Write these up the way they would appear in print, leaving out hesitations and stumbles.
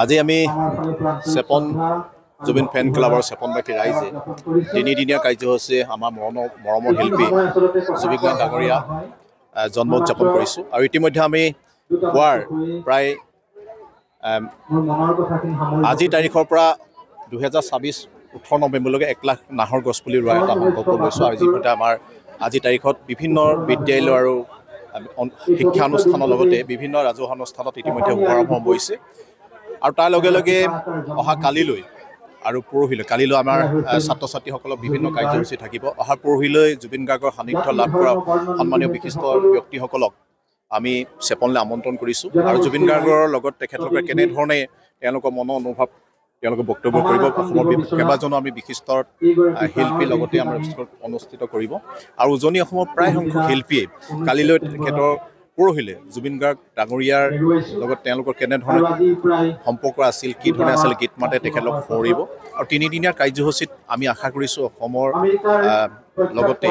আজি আমি চেপন জুবিন ফেন ক্লাবৰ চেপনবাসী ৰাইজে তিনিদিনীয়া কাৰ্যসূচী আমাৰ মৰমৰ শিল্পী জুবিন গাৰ্গ ডাঙৰীয়া জন্ম উদযাপন কৰিছোঁ আৰু ইতিমধ্যে আমি পুৱাৰ প্ৰায় আজিৰ তাৰিখৰ পৰা 2026 18 নৱেম্বৰলৈকে 1 লাখ নাহৰ গছপুলি ৰোৱা এটা সংকল্প লৈছোঁ আৰু যিমতে আমাৰ আজিৰ তাৰিখত বিভিন্ন বিদ্যালয় আৰু শিক্ষানুষ্ঠানৰ লগতে বিভিন্ন ৰাজহুৱা অনুষ্ঠানত ইতিমধ্যে শুভাৰম্ভ হৈছে আৰু তাৰ লগে লগে অহা কালিলৈ আৰু পৰহিলৈ কালিলৈ আমাৰ ছাত্ৰ ছাত্ৰীসকলৰ বিভিন্ন কাৰ্যসূচী থাকিব অহা পৰহিলৈ জুবিন গাৰ্গৰ সান্নিধ্য লাভ কৰা সন্মানীয় বিশিষ্ট ব্যক্তিসকলক আমি চেপনলৈ আমন্ত্ৰণ কৰিছোঁ আৰু জুবিন গাৰ্গৰ লগত তেখেতলোকে কেনেধৰণে তেওঁলোকৰ মনৰ অনুভৱ তেওঁলোকে বক্তব্য কৰিব অসমৰ কেইবাজনো আমি বিশিষ্ট শিল্পীৰ লগতে আমাৰ অনুষ্ঠিত কৰিব আৰু উজনি অসমৰ প্ৰায় সংখ্যক শিল্পীয়ে কালিলৈ তেখেতৰ পৰহিলৈ জুবিন গাৰ্গ ডাঙৰীয়াৰ লগত তেওঁলোকৰ কেনেধৰণে সম্পৰ্ক আছিল কি ধৰণে আছিল গীত মাতে তেখেতলোক সোঁৱৰিব আৰু তিনিদিনীয়া কাৰ্যসূচীত আমি আশা কৰিছোঁ অসমৰ লগতে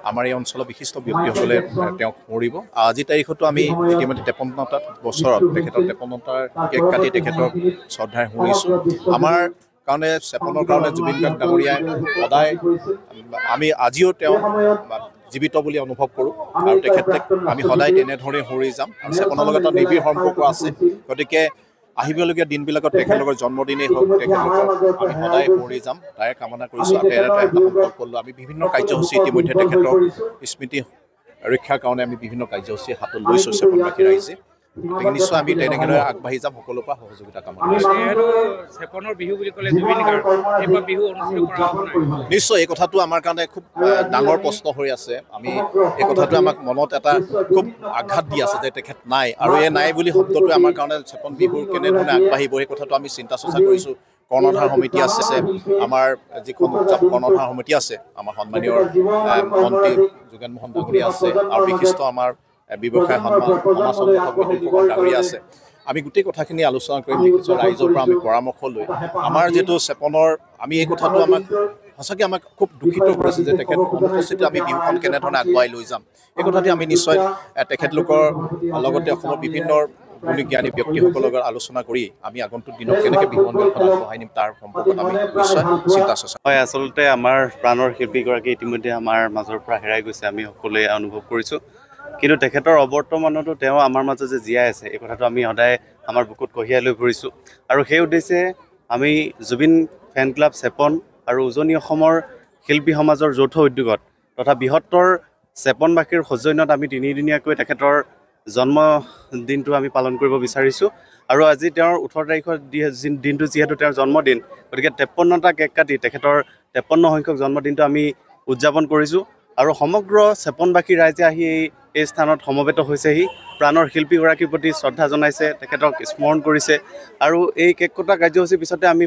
আমাৰ এই অঞ্চলৰ বিশিষ্ট ব্যক্তিসকলে তেওঁক সোঁৱৰিব আজিৰ তাৰিখতো আমি ইতিমধ্যে 53টা বছৰত তেখেতৰ 53টাৰ কেক কাটি তেখেতক শ্ৰদ্ধাৰে শুনিছোঁ আমাৰ কাৰণে চেপনৰ কাৰণে জুবিন গাৰ্গ ডাঙৰীয়াই সদায় আমি আজিও তেওঁ জীৱিত বুলি অনুভৱ কৰোঁ আৰু তেখেতক আমি সদায় তেনেধৰণে সোঁৱৰি যাম আৰু চেপনৰ লগত এটা নিবিড় সম্পৰ্ক আছে গতিকে আহিবলগীয়া দিনবিলাকত তেখেতলোকৰ জন্মদিনেই হওক তেখেতলোকক আমি সদায় সোঁৱৰি যাম তাৰে কামনা কৰিছোঁ আৰু এটা সংকল্প ল'লোঁ আমি বিভিন্ন কাৰ্যসূচী ইতিমধ্যে তেখেতৰ স্মৃতি ৰক্ষাৰ কাৰণে আমি বিভিন্ন কাৰ্যসূচী হাতত লৈছোঁ চেপনবাসী ৰাইজে গতিকে নিশ্চয় আমি তেনেদৰে আগবাঢ়ি যাম সকলোৰে পৰা সহযোগিতা কামনা কৰিছোঁ নিশ্চয় এই কথাটো আমাৰ কাৰণে খুব ডাঙৰ প্ৰশ্ন হৈ আছে আমি এই কথাটো আমাক মনত এটা খুব আঘাত দি আছে যে তেখেত নাই আৰু এই নাই বুলি শব্দটোৱে আমাৰ কাৰণে চেপন বিহুৰ কেনেধৰণে আগবাঢ়িব এই কথাটো আমি চিন্তা চৰ্চা কৰিছোঁ কৰ্ণধাৰ সমিতি আছে আমাৰ যিখন উৎসৱ কৰ্ণধাৰ সমিতি আছে আমাৰ সন্মানীয় মন্ত্ৰী যোগেন মোহন ডাঙৰীয়া আছে আৰু বিশিষ্ট আমাৰ ব্যৱসায় সমাজ সংগঠক ফুকন ডাঙৰীয়া আছে আমি গোটেই কথাখিনি আলোচনা কৰিম নিশ্চয় ৰাইজৰ পৰা আমি পৰামৰ্শ লৈ আমাৰ যিটো চেপনৰ আমি এই কথাটো আমাক সঁচাকৈ আমাক খুব দুখিত কৰিছে যে তেখেত অনুপস্থিতিত আমি বিহুখন কেনেধৰণে আগুৱাই লৈ যাম এই কথাটি আমি নিশ্চয় তেখেতলোকৰ লগতে অসমৰ বিভিন্ন গুণী জ্ঞানী ব্যক্তিসকলৰ লগত আলোচনা কৰি আমি আগন্তুক দিনত কেনেকৈ বিহুখন আগবঢ়াই নিম তাৰ সম্পৰ্কত আমি নিশ্চয় চিন্তা চৰ্চা হয় আচলতে আমাৰ প্ৰাণৰ শিল্পীগৰাকী ইতিমধ্যে আমাৰ মাজৰ পৰা হেৰাই গৈছে আমি সকলোৱে অনুভৱ কৰিছোঁ কিন্তু তেখেতৰ অৱৰ্তমানতো তেওঁ আমাৰ মাজত যে জীয়াই আছে এই কথাটো আমি সদায় আমাৰ বুকুত কঢ়িয়াই লৈ ফুৰিছোঁ আৰু সেই উদ্দেশ্যে আমি জুবিন ফেন ক্লাব চেপন আৰু উজনি অসমৰ শিল্পী সমাজৰ যৌথ উদ্যোগত তথা বৃহত্তৰ চেপনবাসীৰ সৌজন্যত আমি তিনিদিনীয়াকৈ তেখেতৰ জন্মদিনটো আমি পালন কৰিব বিচাৰিছোঁ আৰু আজি তেওঁৰ 18 তাৰিখৰ দিনটো যিহেতু তেওঁৰ জন্মদিন গতিকে 53টা কেক কাটি তেখেতৰ 53 সংখ্যক জন্মদিনটো আমি উদযাপন কৰিছোঁ আৰু সমগ্ৰ চেপনবাসী ৰাইজে আহি এই স্থানত সমবেত হৈছেহি প্ৰাণৰ শিল্পীগৰাকীৰ প্ৰতি শ্ৰদ্ধা জনাইছে তেখেতক স্মৰণ কৰিছে আৰু এই কেক কটা কাৰ্যসূচীৰ পিছতে আমি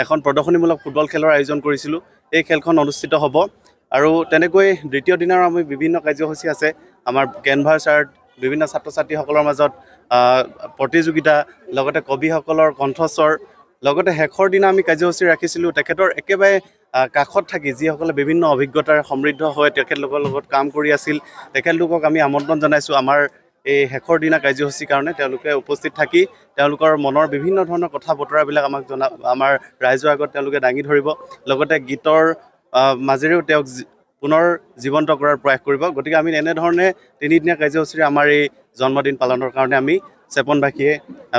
এখন প্ৰদৰ্শনীমূলক ফুটবল খেলৰ আয়োজন কৰিছিলোঁ এই খেলখন অনুষ্ঠিত হ'ব আৰু তেনেকৈ দ্বিতীয় দিনৰ আমি বিভিন্ন কাৰ্যসূচী আছে আমাৰ কেনভাছ আৰ্ট বিভিন্ন ছাত্ৰ ছাত্ৰীসকলৰ মাজত প্ৰতিযোগিতা লগতে কবিসকলৰ কণ্ঠস্বৰ লগতে শেষৰ দিনা আমি কাৰ্যসূচী ৰাখিছিলোঁ তেখেতৰ একেবাৰে কাষত থাকি যিসকলে বিভিন্ন অভিজ্ঞতাৰে সমৃদ্ধ হৈ তেখেতলোকৰ লগত কাম কৰি আছিল তেখেতলোকক আমি আমন্ত্ৰণ জনাইছোঁ আমাৰ এই শেষৰ দিনা কাৰ্যসূচীৰ কাৰণে তেওঁলোকে উপস্থিত থাকি তেওঁলোকৰ মনৰ বিভিন্ন ধৰণৰ কথা বতৰাবিলাক আমাক আমাৰ ৰাইজৰ আগত তেওঁলোকে দাঙি ধৰিব লগতে গীতৰ মাজেৰেও তেওঁক পুনৰ জীৱন্ত কৰাৰ প্ৰয়াস কৰিব গতিকে আমি এনেধৰণে তিনিদিনীয়া কাৰ্যসূচীৰে আমাৰ এই জন্মদিন পালনৰ কাৰণে আমি চেপনবাসীয়ে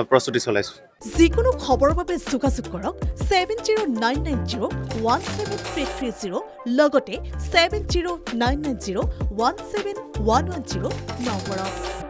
প্ৰস্তুতি চলাইছোঁ যিকোনো খবৰৰ বাবে যোগাযোগ কৰক 7099017330 লগতে 7099017110 নম্বৰত